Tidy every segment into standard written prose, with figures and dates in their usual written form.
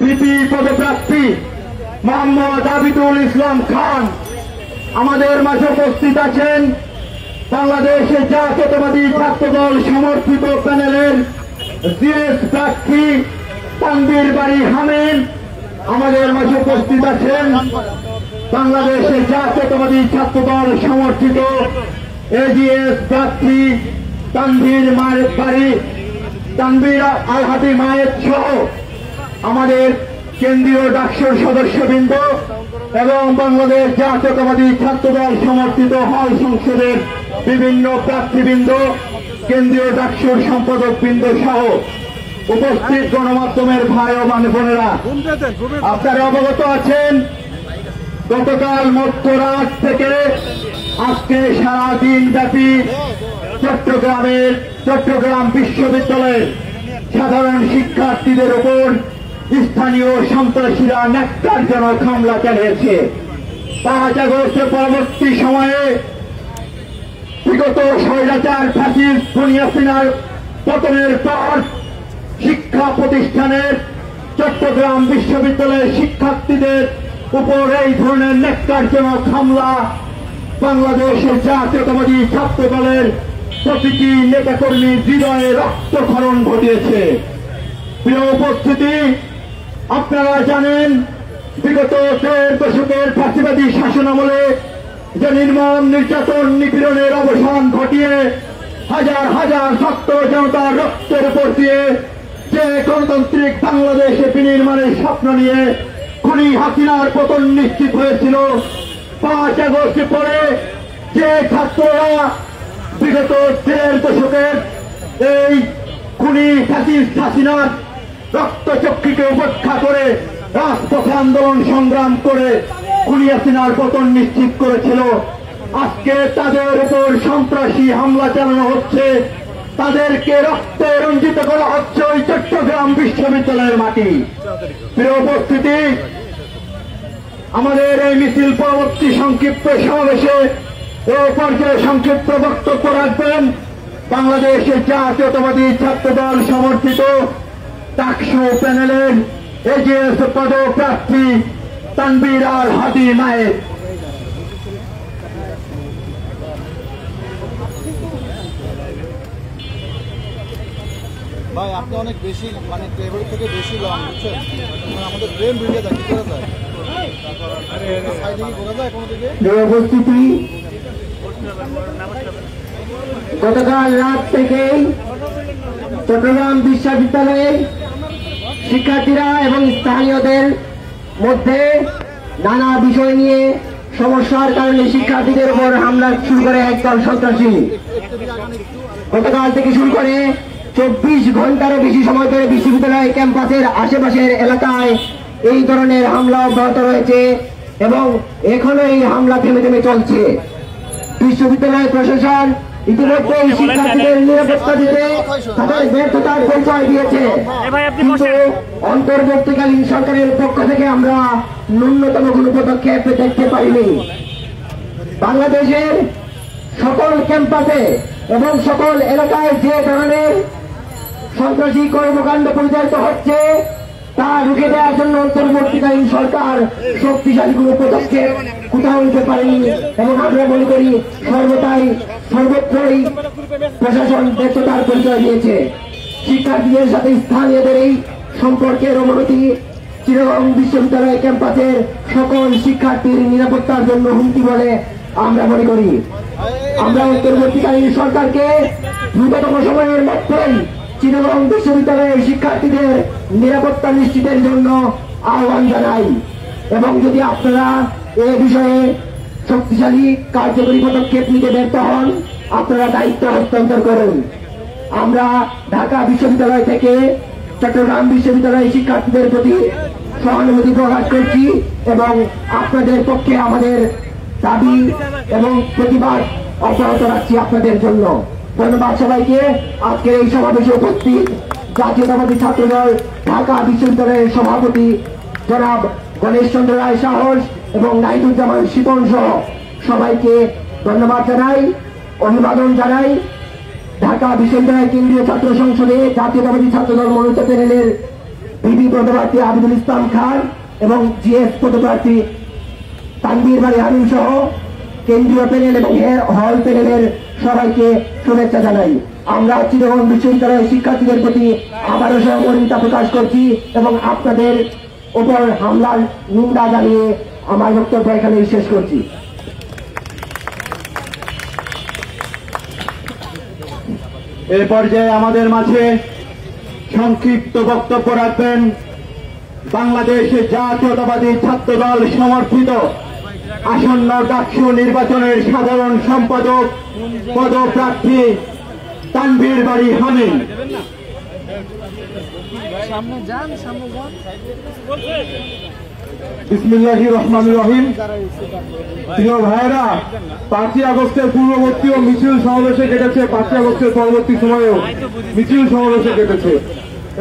VP পদপ্রার্থী মোহাম্মদ আবিদুল ইসলাম খান আমাদের মাঝে উপস্থিত আছেন। বাংলাদেশের জাতীয়তাবাদী ছাত্রদল সমর্থিত প্যানেলের জিএস প্রার্থী তানভীর বারী হামিদ আমাদের মাঝে উপস্থিত আছেন। বাংলাদেশের জাতীয়তাবাদী ছাত্রদল সমর্থিত এজিএস প্রার্থী তানভীর আল হাদি মায়ের সহ আমাদের কেন্দ্রীয় ডাকসুর সদস্যবৃন্দ এবং বাংলাদেশ জাতীয়তাবাদী ছাত্রদল সমর্থিত হল সংসদের বিভিন্ন প্রার্থীবৃন্দ, কেন্দ্রীয় ডাকসুর সম্পাদকবৃন্দ সহ উপস্থিত গণমাধ্যমের ভাই ও বোনেরা, আপনারা অবগত আছেন গতকাল মধ্যরাত থেকে আজকে সারাদিন ব্যাপী চট্টগ্রাম বিশ্ববিদ্যালয়ের সাধারণ শিক্ষার্থীদের উপর স্থানীয় সন্ত্রাসীরা ন্যাক্কারজনক হামলা চালিয়েছে। 5 আগস্টের পরবর্তী সময়ে বিগত স্বৈরাচার ফ্যাসিস্ট খুনি হাসিনার পতনের পর শিক্ষা প্রতিষ্ঠানের চট্টগ্রাম বিশ্ববিদ্যালয়ের শিক্ষার্থীদের উপর এই ধরনের ন্যাক্কারজনক হামলা বাংলাদেশের জাতীয়তাবাদী ছাত্র দলের প্রতিটি নেতাকর্মীর হৃদয়ে রক্তক্ষরণ ঘটিয়েছে। প্রিয় উপস্থিতি, আপনারা জানেন বিগত 1.5 দশকের ফ্যাসিবাদী শাসনামলে যে নির্মম নির্যাতন নিপীড়নের অবসান ঘটিয়ে হাজার হাজার ছাত্র জনতার রক্তের উপর দিয়ে যে গণতান্ত্রিক বাংলাদেশে বিনির্মাণের স্বপ্ন নিয়ে খুনি হাসিনার পতন নিশ্চিত হয়েছিল, 5 আগস্ট পরে যে ছাত্ররা বিগত 1.5 দশকের এই খুনি ফ্যাসিস্ট হাসিনার রক্তচক্ষুকে উপেক্ষা করে রাজপথে আন্দোলন সংগ্রাম করে খুনি হাসিনার পতন নিশ্চিত করেছিল, আজকে তাদের উপর সন্ত্রাসী হামলা চালানো হচ্ছে, তাদেরকে রক্তে রঞ্জিত করা হচ্ছে ওই চট্টগ্রাম বিশ্ববিদ্যালয়ের মাটি। প্রিয় উপস্থিতি, আমাদের এই মিছিল পরবর্তী সংক্ষিপ্ত সমাবেশে এই পর্যায়ে সংক্ষিপ্ত বক্তব্য রাখবেন বাংলাদেশের জাতীয়তাবাদী ছাত্রদল সমর্থিত ডাকসু প্যানেলের এজিএস পদপ্রার্থী তানভীর আল হাদি মায়ের। ভাই আপনি অনেক বেশি টেবিল থেকে বেশি লং, বুঝছেন? আমাদের ব্রেন ভিজে যায়, কি করা যায়? উপস্থিতি, গতকাল রাত থেকে চট্টগ্রাম বিশ্ববিদ্যালয়ে শিক্ষার্থীরা এবং স্থানীয়দের মধ্যে নানা বিষয় নিয়ে সমস্যার কারণে শিক্ষার্থীদের উপর হামলা শুরু করে একদল সন্ত্রাসী। গতকাল থেকে শুরু করে 24 ঘন্টারও বেশি সময় ধরে বিশ্ববিদ্যালয় ক্যাম্পাসের আশেপাশের এলাকায় এই ধরনের হামলা অব্যাহত রয়েছে এবং এখনো এই হামলা থেমে থেমে চলছে। বিশ্ববিদ্যালয় প্রশাসন ইতিমধ্যে শিক্ষার্থীদের নিরাপত্তা দিতে তাদের ব্যর্থতার পরিচয় দিয়েছে, কিন্তু অন্তর্বর্তীকালীন সরকারের পক্ষ থেকে আমরা ন্যূনতম কোনো পদক্ষেপ দেখতে পারিনি। বাংলাদেশের সকল ক্যাম্পাসে এবং সকল এলাকায় যে ধরনের সন্ত্রাসী কর্মকাণ্ড পরিচালিত হচ্ছে তা রুখে দেওয়ার জন্য অন্তর্বর্তীকালীন সরকার শক্তিশালী কোনো পদক্ষেপ কোথাও নিতে পারেনি এবং আমরা মনে করি সর্বত্রই প্রশাসন ব্যর্থতার পরিচয় দিয়েছে। শিক্ষার্থীদের সাথে স্থানীয়দের এই সম্পর্কের অবনতি চিটাগং বিশ্ববিদ্যালয় ক্যাম্পাসের সকল শিক্ষার্থীর নিরাপত্তার জন্য হুমকি বলে আমরা মনে করি। আমরা অন্তর্বর্তীকালীন সরকারকে দ্রুততম সময়ের মধ্যেই চিটাগং বিশ্ববিদ্যালয়ের শিক্ষার্থীদের নিরাপত্তা নিশ্চিতের জন্য আহ্বান জানাই এবং যদি আপনারা এ বিষয়ে শক্তিশালী কার্যকরী পদক্ষেপ নিতে ব্যর্থ হন, আপনারা দায়িত্ব হস্তান্তর করুন। আমরা ঢাকা বিশ্ববিদ্যালয় থেকে চট্টগ্রাম বিশ্ববিদ্যালয়ের শিক্ষার্থীদের প্রতি সহানুভূতি প্রকাশ করছি এবং আপনাদের পক্ষে আমাদের দাবি এবং প্রতিবাদ অব্যাহত রাখছি আপনাদের জন্য। ধন্যবাদ সবাইকে। আজকের এই সমাবেশে উপস্থিত জাতীয়তাবাদী ছাত্রদল ঢাকা বিশ্ববিদ্যালয়ের সভাপতি জনাব গণেশ চন্দ্র রায় সাহস এবং নাহিদুজ্জামান শিপন সহ সবাইকে ধন্যবাদ জানাই, অভিবাদন জানাই। ঢাকা বিশ্ববিদ্যালয় কেন্দ্রীয় ছাত্র সংসদে জাতীয়তাবাদী ছাত্রদল মনোনীত প্যানেলের বিবি পদপ্রার্থী আবিদুল ইসলাম খান এবং জিএস পদপ্রার্থী তানভীর বাড়ি হামিম সহ কেন্দ্রীয় প্যানেল এবং হল প্যানেলের সবাইকে শুভেচ্ছা জানাই। আমরা চিটাগং বিশ্ববিদ্যালয়ের শিক্ষার্থীদের প্রতি আবারও সহমর্মিতা প্রকাশ করছি এবং আপনাদের উপর হামলার নিন্দা জানিয়ে আমার বক্তব্য এখানে শেষ করছি। এ পর্যায়ে আমাদের মাঝে সংক্ষিপ্ত বক্তব্য রাখবেন বাংলাদেশের জাতীয়তাবাদী ছাত্রদল সমর্থিত আসন্ন ডাকসু নির্বাচনের সাধারণ সম্পাদক পদপ্রার্থী তানভীর বাড়ি হামিম। বিসমিল্লাহির রহমানির রহিম। প্রিয় ভাইরা, 5ই আগস্টের পূর্ববর্তী ও মিছিল সমাবেশে কেটেছে, 5ই আগস্টের পরবর্তী সময়েও মিছিল সমাবেশে কেটেছে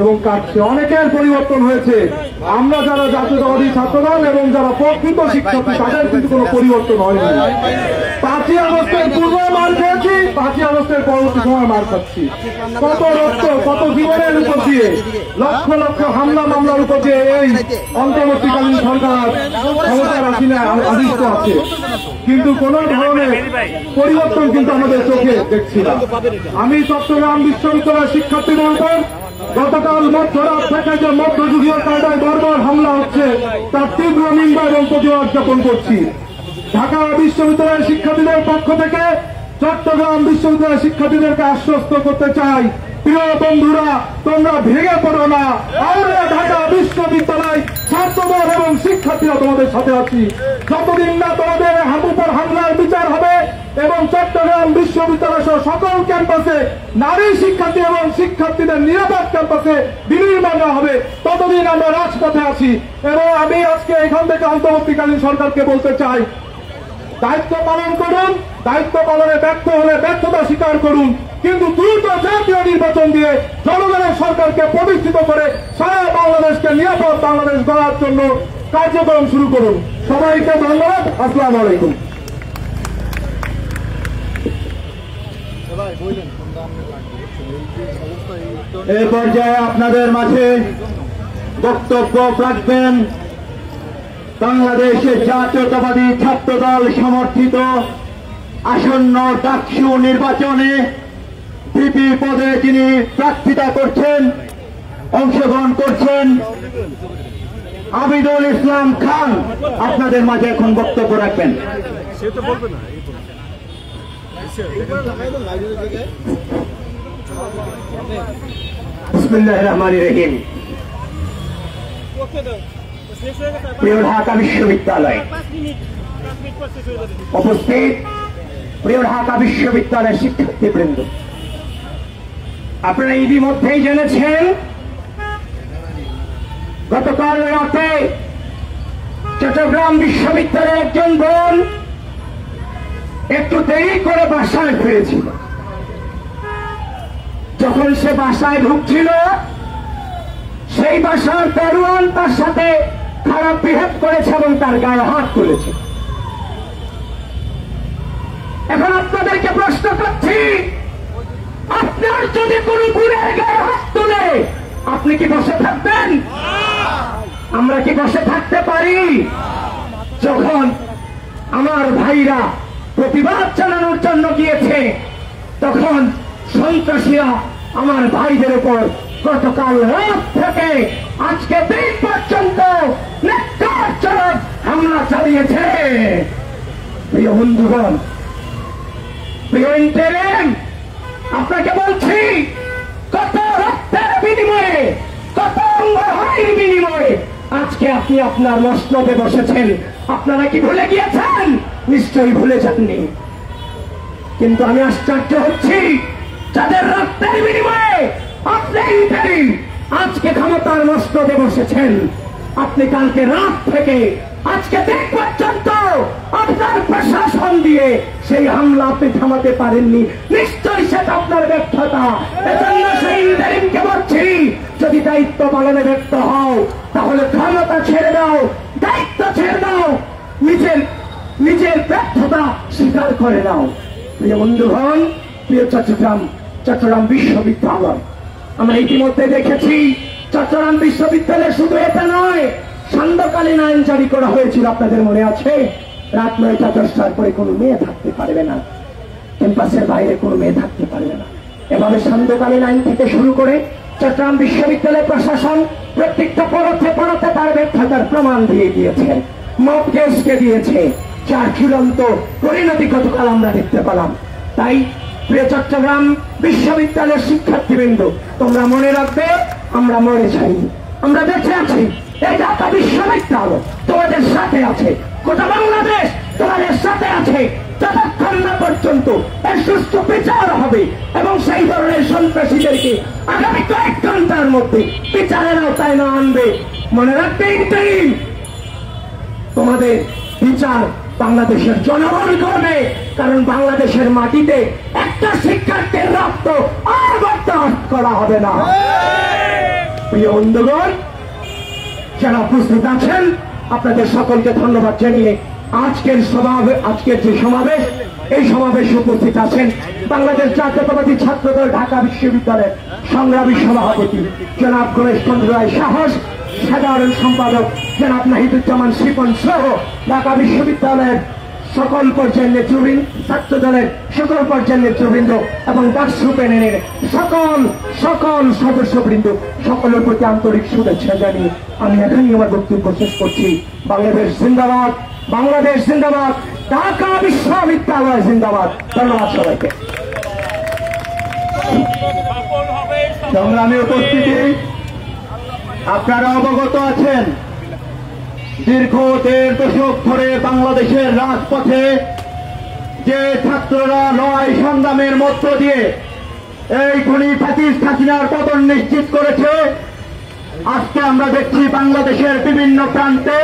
এবং কাটছে। অনেকের পরিবর্তন হয়েছে। আমরা যারা জাতীয়তাবাদী ছাত্রদল এবং যারা প্রকৃত শিক্ষার্থী তাদের কিন্তু কোনো পরিবর্তন হয়নি। 5ই আগস্টের পূর্বে মার খেয়েছি, 5ই আগস্টের পরবর্তী সময় মার খাচ্ছি। কত রক্ত, কত জীবনের উপর দিয়ে, লক্ষ লক্ষ হামলা মামলার উপর দিয়ে এই অন্তর্বর্তীকালীন সরকার ক্ষমতার আসীনে আদিষ্ট আছে, কিন্তু কোন ধরনের পরিবর্তন কিন্তু আমাদের চোখে দেখছি না। আমি চট্টগ্রাম বিশ্ববিদ্যালয়ের শিক্ষার্থীদের উপর গতকাল মধ্যরাত থেকে যে মধ্যযুগীয় কায়দায় বর্বর হামলা হচ্ছে তার তীব্র নিন্দা এবং প্রতিবাদ জ্ঞাপন করছি। ঢাকা বিশ্ববিদ্যালয়ের শিক্ষার্থীদের পক্ষ থেকে চট্টগ্রাম বিশ্ববিদ্যালয়ের শিক্ষার্থীদেরকে আশ্বস্ত করতে চাই, প্রিয় বন্ধুরা, তোমরা ভেঙে পড়ো না। আমরা ঢাকা বিশ্ববিদ্যালয় ছাত্রদল এবং শিক্ষার্থীরা তোমাদের সাথে আছি। যতদিন না তোমাদের উপর হামলার বিচার হবে এবং চট্টগ্রাম বিশ্ববিদ্যালয় সহ সকল ক্যাম্পাসে নারী শিক্ষার্থী এবং শিক্ষার্থীদের নিরাপদ ক্যাম্পাসে বিনির্মাণ হবে, ততদিন আমরা রাজপথে আছি। এবং আমি আজকে এখান থেকে অন্তর্বর্তীকালীন সরকারকে বলতে চাই, দায়িত্ব পালন করুন, দায়িত্ব পালনে ব্যর্থ হলে ব্যর্থতা স্বীকার করুন, কিন্তু দ্রুত জাতীয় নির্বাচন দিয়ে জনগণের সরকারকে প্রতিষ্ঠিত করে সারা বাংলাদেশকে নিরাপদ বাংলাদেশ গড়ার জন্য কার্যক্রম শুরু করুন। সবাইকে ধন্যবাদ। আসসালামু আলাইকুম। এ পর্যায়ে আপনাদের মাঝে বক্তব্য রাখবেন বাংলাদেশের জাতীয়তাবাদী ছাত্রদল সমর্থিত আসন্ন ডাকসু নির্বাচনে ভিপি পদে যিনি প্রার্থিতা করছেন, অংশগ্রহণ করছেন, আবিদুল ইসলাম খান আপনাদের মাঝে এখন বক্তব্য রাখবেন। বিসমিল্লাহির রহমানির রহিম। প্রিয় ঢাকা বিশ্ববিদ্যালয় উপস্থিত, প্রিয় ঢাকা বিশ্ববিদ্যালয়ের শিক্ষার্থীবৃন্দ, আপনারা ইতিমধ্যেই জেনেছেন গতকাল রাতে চট্টগ্রাম বিশ্ববিদ্যালয়ের একজন বোন একটু দেরি করে বাসায় ফিরেছিল। যখন সে বাসায় ঢুকছিল, সেই বাসার দারোয়ান তার সাথে খারাপ বিহেভ করেছে এবং তার গায়ে হাত তুলেছে। এখন আপনাদেরকে প্রশ্ন করছি, আপনার যদি কোন বোনের গায়ে হাত তুলে আপনি কি বসে থাকবেন? আমরা কি বসে থাকতে পারি? যখন আমার ভাইরা প্রতিবাদ জানানোর জন্য গিয়েছে, তখন সন্ত্রাসীরা আমার ভাইদের উপর গতকাল রাত থেকে আজকে দিন পর্যন্ত নির্যাতন হামলা চালিয়েছে। প্রিয় বন্ধুগণ, প্রিয় ইন্টারিম, আপনাকে বলছি, কত রক্তের বিনিময়ে, কত অঙ্গহানির বিনিময়ে আজকে আপনি আপনার মসনদে বসেছেন। আপনারা কি ভুলে গিয়েছেন? নিশ্চয়ই ভুলে যাননি। কিন্তু আমি আশ্চর্য হচ্ছি, যাদের রক্তের বিনিময়ে আপনি ইন্টারিম আজকে ক্ষমতার মসনদে বসেছেন, আপনি কালকে রাত থেকে আজকে দিন পর্যন্ত আপনার প্রশাসন দিয়ে সেই হামলা আপনি থামাতে পারেননি। নিশ্চয়ই সেটা আপনার ব্যর্থতা। এজন্য সেই ইন্টারিমকে বলছি, যদি দায়িত্ব পালনে ব্যর্থ হও তাহলে ক্ষমতা ছেড়ে দাও, দায়িত্ব ছেড়ে দাও, নিজের ব্যর্থতা স্বীকার করে নাও। প্রিয় বন্ধুগণ, প্রিয় চট্টগ্রাম বিশ্ববিদ্যালয়, আমরা ইতিমধ্যে দেখেছি চট্টগ্রাম বিশ্ববিদ্যালয়ে শুধু এটা নয়, সান্ধ্যকালীন আইন জারি করা হয়েছিল, আপনাদের মনে আছে? রাত 9টা 10টার পরে কোনো মেয়ে থাকতে পারবে না, ক্যাম্পাসের বাইরে কোনো মেয়ে থাকতে পারবে না। এভাবে সান্ধ্যকালীন আইন থেকে শুরু করে চট্টগ্রাম বিশ্ববিদ্যালয় প্রশাসন প্রত্যেকটা পরতে তার ব্যর্থতার প্রমাণ দিয়ে দিয়েছে, মব কেসকে দিয়েছে, যার চূড়ান্ত পরিণতি গতকাল আমরা দেখতে পেলাম। তাই প্রিয় চট্টগ্রাম বিশ্ববিদ্যালয়ের শিক্ষার্থীবৃন্দ, তোমরা মনে রাখবে, আমরা মরে যাইনি, আমরা বেঁচে আছি। এই ঢাকা বিশ্ববিদ্যালয় তোমাদের সাথে আছে, গোটা বাংলাদেশ তোমাদের সাথে আছে, যতক্ষণ না পর্যন্ত এর সুষ্ঠু বিচার হবে এবং সেই ধরনের সন্ত্রাসীদেরকে আগামী কয়েক ঘন্টার মধ্যে বিচারের আওতায় না আনবে। মনে রাখবে, ইন্টারিম তোমাদের বিচার বাংলাদেশের জনগণ করবে, কারণ বাংলাদেশের মাটিতে একটা শিক্ষার্থীর রক্ত আর বরদাস্ত করা হবে না। প্রিয় বন্ধুগণ, যারা উপস্থিত আছেন, আপনাদের সকলকে ধন্যবাদ জানিয়ে আজকের যে সমাবেশ, এই সমাবেশে উপস্থিত আছেন বাংলাদেশ জাতীয়তাবাদী ছাত্রদল ঢাকা বিশ্ববিদ্যালয়ের সংগ্রামী সভাপতি জনাব গণেশ চন্দ্র রায় সাহস, সাধারণ সম্পাদক জনাব নাহিদুজ্জামান শিপন সহ ঢাকা বিশ্ববিদ্যালয়ের সকল পর্যায়ের নেতৃবৃন্দ, ছাত্র দলের সকল পর্যায়ের নেতৃবৃন্দ এবং ডাকসু প্যানেলের সকল সদস্যবৃন্দ, সকলের প্রতি আন্তরিক শুভেচ্ছা জানিয়ে আমি এখানেই আমার বক্তব্য শেষ করছি। বাংলাদেশ জিন্দাবাদ, বাংলাদেশ জিন্দাবাদ, ঢাকা বিশ্ববিদ্যালয় জিন্দাবাদ। ধন্যবাদ সবাইকে। সংগ্রামী উপস্থিতি, আপনারা অবগত আছেন, দীর্ঘ 1.5 দশক ধরে বাংলাদেশের রাজপথে যে ছাত্ররা লড়াই সংগ্রামের মধ্য দিয়ে এই খুনি ফ্যাসিস্ট হাসিনার পতন নিশ্চিত করেছে, আজকে আমরা দেখছি বাংলাদেশের বিভিন্ন প্রান্তে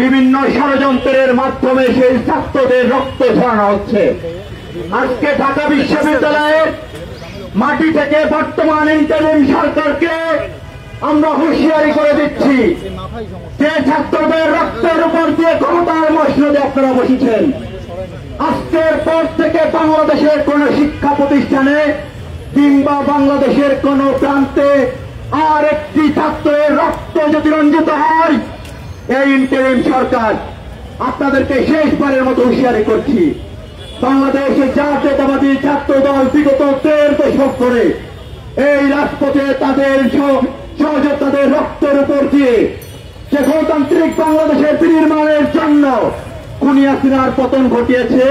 বিভিন্ন ষড়যন্ত্রের মাধ্যমে সেই ছাত্রদের রক্ত ঝরানো হচ্ছে। আজকে ঢাকা বিশ্ববিদ্যালয়ের মাটি থেকে বর্তমান ইন্টারিম সরকারকে আমরা হুঁশিয়ারি করে দিচ্ছি, যে ছাত্রদের রক্তের উপর দিয়ে ক্ষমতার মসনদে আপনারা বসেছেন, আজকের পর থেকে বাংলাদেশের কোন শিক্ষা প্রতিষ্ঠানে কিংবা বাংলাদেশের কোন প্রান্তে আর একটি ছাত্রের রক্ত যদি রঞ্জিত হয়, এই ইন্টারিম সরকার আপনাদেরকে শেষবারের মতো হুঁশিয়ারি করছি। বাংলাদেশের জাতীয়তাবাদী ছাত্র দল বিগত 1.5 দশক ধরে এই রাজপথে তাদের সহযোদ্ধাদের রক্তের উপর দিয়ে যে গণতান্ত্রিক বাংলাদেশের বিনির্মাণের জন্য খুনি হাসিনার পতন ঘটিয়েছে।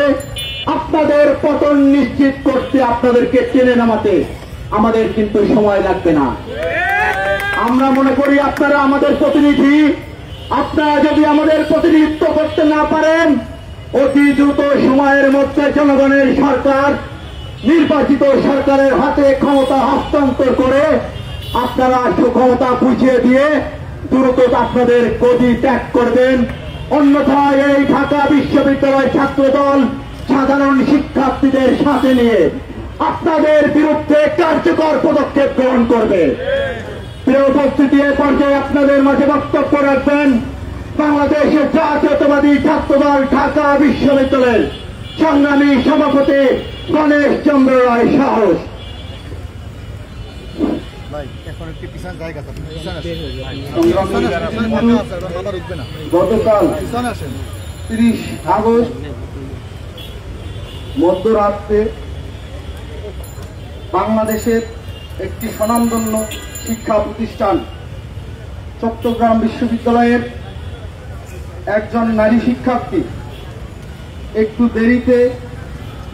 আপনাদের পতন নিশ্চিত করতে আপনাদেরকে টেনে নামাতে আমাদের কিন্তু সময় লাগবে না। আমরা মনে করি আপনারা আমাদের প্রতিনিধি, আপনারা যদি আমাদের প্রতিনিধিত্ব করতে না পারেন, অতি দ্রুত সময়ের মধ্যে জনগণের সরকার, নির্বাচিত সরকারের হাতে ক্ষমতা হস্তান্তর করে আপনারা ক্ষমতা বুঝিয়ে দিয়ে দ্রুত আপনাদের গদি ত্যাগ করবেন। অন্যথায় এই ঢাকা বিশ্ববিদ্যালয় ছাত্রদল সাধারণ শিক্ষার্থীদের সাথে নিয়ে আপনাদের বিরুদ্ধে কার্যকর পদক্ষেপ গ্রহণ করবে। প্রিয় উপস্থিতি, এ পর্যায়ে আপনাদের মাঝে বক্তব্য রাখবেন বাংলাদেশের জাতীয়তাবাদী ছাত্রদল ঢাকা বিশ্ববিদ্যালয়ের সংগ্রামী সভাপতি গণেশ চন্দ্র রায় সাহস। গতকাল 30 আগস্ট মধ্যরাত্রে বাংলাদেশের একটি স্বনামধন্য শিক্ষা প্রতিষ্ঠান চট্টগ্রাম বিশ্ববিদ্যালয়ের একজন নারী শিক্ষার্থী একটু দেরিতে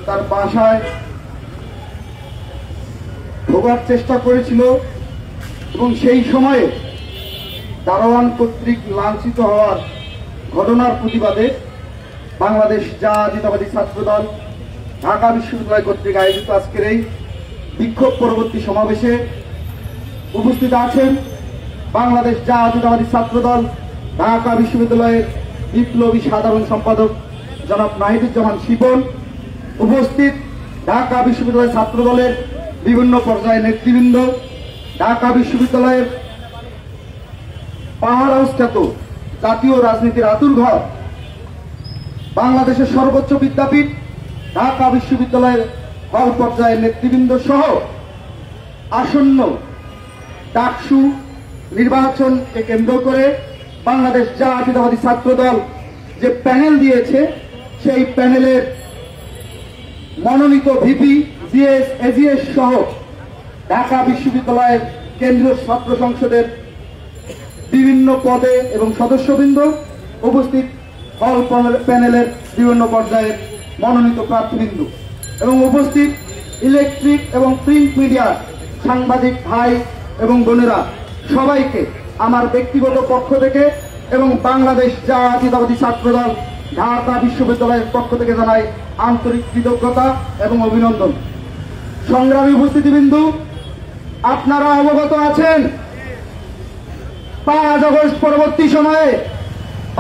তার বাসায় ঢোকার চেষ্টা করেছিল এবং সেই সময়ে দারোয়ান কর্তৃক লাঞ্ছিত হওয়ার ঘটনার প্রতিবাদে বাংলাদেশ জাতীয়তাবাদী ছাত্রদল ঢাকা বিশ্ববিদ্যালয় কর্তৃক আয়োজিত আজকের এই বিক্ষোভ পরবর্তী সমাবেশে উপস্থিত আছেন বাংলাদেশ জাতীয়তাবাদী ছাত্রদল ঢাকা বিশ্ববিদ্যালয়ের বিপ্লবী সাধারণ সম্পাদক জনাব নাহিদুজ্জামান শিপন, উপস্থিত ঢাকা বিশ্ববিদ্যালয় ছাত্রদলের বিভিন্ন পর্যায়ের নেতৃবৃন্দ, ঢাকা বিশ্ববিদ্যালয়ের পাহাড় হাউস খ্যাত জাতীয় রাজনীতির আঁতুড়ঘর, বাংলাদেশের সর্বোচ্চ বিদ্যাপীঠ ঢাকা বিশ্ববিদ্যালয়ের হল পর্যায়ের নেতৃবৃন্দ সহ আসন্ন ডাকসু নির্বাচনকে কেন্দ্র করে বাংলাদেশ জাতীয়তাবাদী ছাত্র দল যে প্যানেল দিয়েছে, সেই প্যানেলের মনোনীত ভিপি, জিএস, এজিএস সহ ঢাকা বিশ্ববিদ্যালয়ের কেন্দ্রীয় ছাত্র সংসদের বিভিন্ন পদে এবং সদস্যবৃন্দ উপস্থিত, হল প্যানেলের বিভিন্ন পর্যায়ের মনোনীত প্রার্থীবৃন্দ এবং উপস্থিত ইলেকট্রিক এবং প্রিন্ট মিডিয়ার সাংবাদিক ভাই এবং বোনেরা, সবাইকে আমার ব্যক্তিগত পক্ষ থেকে এবং বাংলাদেশ জাতীয়তাবাদী ছাত্রদল ঢাকা বিশ্ববিদ্যালয়ের পক্ষ থেকে জানাই আন্তরিক কৃতজ্ঞতা এবং অভিনন্দন। সংগ্রামী উপস্থিতিবৃন্দু, আপনারা অবগত আছেন 5 আগস্ট পরবর্তী সময়ে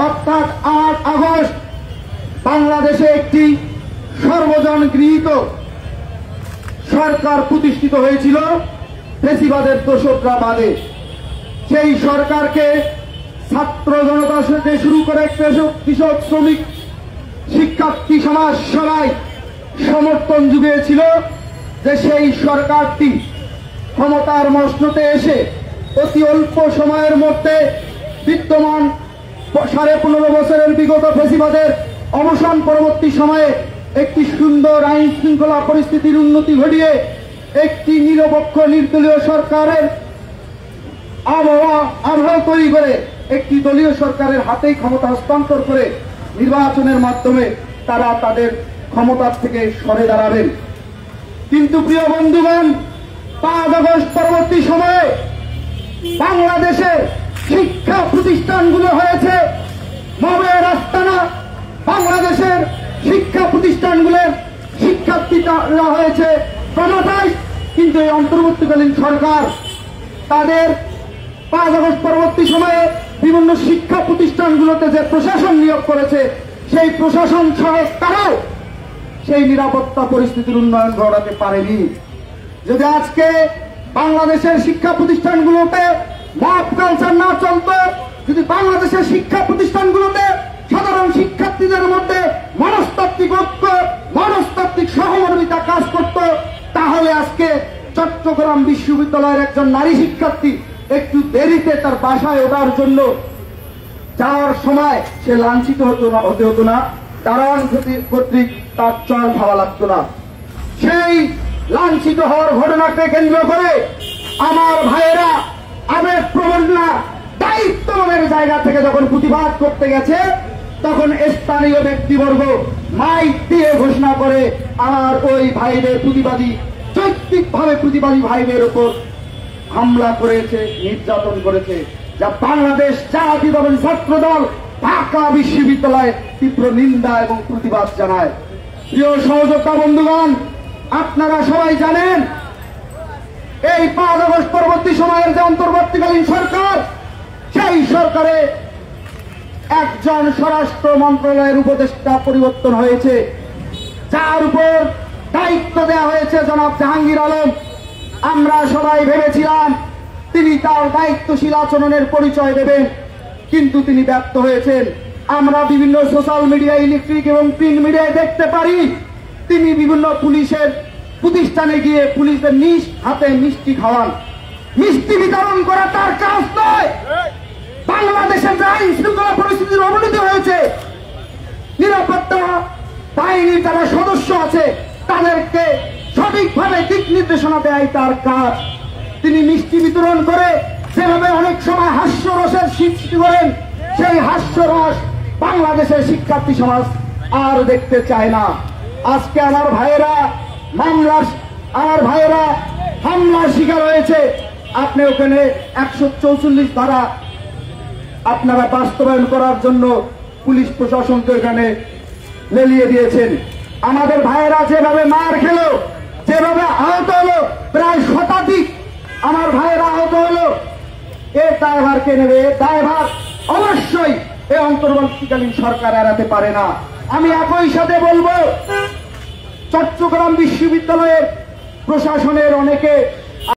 অর্থাৎ 8 আগস্ট বাংলাদেশে একটি সর্বজন গৃহীত সরকার প্রতিষ্ঠিত হয়েছিল ফ্যাসিবাদের দোসররা বাদে। সেই সরকারকে ছাত্র জনতা থেকে শুরু করে কৃষক, শ্রমিক, শিক্ষার্থী সমাজ সবাই সমর্থন জুগিয়েছিল যে সেই সরকারটি ক্ষমতার মসনদে এসে অতি অল্প সময়ের মধ্যে বিদ্যমান 15.5 বছরের বিগত ফ্যাসিবাদের অবসান পরবর্তী সময়ে একটি সুন্দর আইন শৃঙ্খলা পরিস্থিতির উন্নতি ঘটিয়ে একটি নিরপেক্ষ নির্দলীয় সরকারের আবহাওয়া তৈরি করে একটি দলীয় সরকারের হাতেই ক্ষমতা হস্তান্তর করে নির্বাচনের মাধ্যমে তারা তাদের ক্ষমতার থেকে সরে দাঁড়াবেন। কিন্তু প্রিয় বন্ধুগণ, 5 আগস্ট পরবর্তী সময়ে বাংলাদেশের শিক্ষা প্রতিষ্ঠানগুলো হয়েছে মবের আস্তানা। বাংলাদেশের শিক্ষা প্রতিষ্ঠানগুলোর শিক্ষার্থীরা হয়েছে প্রণতায়। কিন্তু এই অন্তর্বর্তীকালীন সরকার তাদের 5 আগস্ট পরবর্তী সময়ে বিভিন্ন শিক্ষা প্রতিষ্ঠানগুলোতে যে প্রশাসন নিয়োগ করেছে, সেই প্রশাসন সহ তারাও সেই নিরাপত্তা পরিস্থিতির উন্নয়ন ঘটাতে পারেনি। যদি আজকে বাংলাদেশের শিক্ষা প্রতিষ্ঠানগুলোতে মব কালচার না চলত, যদি বাংলাদেশের শিক্ষা প্রতিষ্ঠানগুলোতে সাধারণ শিক্ষার্থীদের মধ্যে মনস্তাত্ত্বিক ঐক্য, মনস্তাত্ত্বিক সহমর্মিতা কাজ করত, তাহলে আজকে চট্টগ্রাম বিশ্ববিদ্যালয়ের একজন নারী শিক্ষার্থী একটু দেরিতে তার বাসায় ওঠার জন্য যাওয়ার সময় সে লাঞ্ছিত হতে হতো না, দারোয়ান কর্তৃক তার চর খাওয়া লাগতো না। সেই লাঞ্ছিত হওয়ার ঘটনাকে কেন্দ্র করে আমার ভাইয়েরা আবেগপ্রবণ না, দায়িত্ববানের জায়গা থেকে যখন প্রতিবাদ করতে গেছে, তখন স্থানীয় ব্যক্তিবর্গ মাইক দিয়ে ঘোষণা করে আমার ওই ভাইদের যৌক্তিকভাবে প্রতিবাদী ভাইদের উপর হামলা করেছে, নির্যাতন করেছে, যা বাংলাদেশ জাতীয়তাবাদী ছাত্রদল ঢাকা বিশ্ববিদ্যালয়ে তীব্র নিন্দা এবং প্রতিবাদ জানায়। প্রিয় সহযোদ্ধা বন্ধুগণ, আপনারা সবাই জানেন এই 5 আগস্ট পরবর্তী সময়ের যে অন্তর্বর্তীকালীন সরকার, সেই সরকারে একজন স্বরাষ্ট্র মন্ত্রণালয়ের উপদেষ্টা পরিবর্তন হয়েছে, যার উপর দায়িত্ব দেওয়া হয়েছে জনাব জাহাঙ্গীর আলম। আমরা সবাই ভেবেছিলাম তিনি তার দায়িত্বশীল আচরণের পরিচয় দেবেন, কিন্তু তিনি ব্যর্থ হয়েছেন। আমরা বিভিন্ন সোশ্যাল মিডিয়া, ইলেকট্রিক এবং প্রিন্ট মিডিয়ায় দেখতে পারি তিনি বিভিন্ন পুলিশের প্রতিষ্ঠানে গিয়ে পুলিশের নিজ হাতে মিষ্টি খাওয়ান। মিষ্টি বিতরণ করা তার কাজ নয়। বাংলাদেশের যে আইন শৃঙ্খলা পরিস্থিতির অবনতি হয়েছে, নিরাপত্তা বাহিনীর যারা সদস্য আছে তাদেরকে সঠিকভাবে দিক নির্দেশনা দেয় তার কাজ। তিনি মিষ্টি বিতরণ করে যেভাবে অনেক সময় হাস্যরসের সৃষ্টি করেন, সেই হাস্যরস বাংলাদেশের শিক্ষার্থী সমাজ আর দেখতে চায় না। আজকে আমার ভাইয়েরা হামলার শিকার হয়েছে। আপনি ওখানে 144 ধারা আপনারা বাস্তবায়ন করার জন্য পুলিশ প্রশাসনকে এখানে লেলিয়ে দিয়েছেন। আমাদের ভাইয়েরা যেভাবে মার খেল, যেভাবে আহত হলো, প্রায় শতাধিক আমার ভাইয়েরা আহত হলো, এর দায়ভার কে নেবে? দায়ভার অবশ্যই এই অন্তর্বর্তীকালীন সরকার এড়াতে পারে না। আমি একই সাথে বলবো, চট্টগ্রাম বিশ্ববিদ্যালয়ের প্রশাসনের অনেকে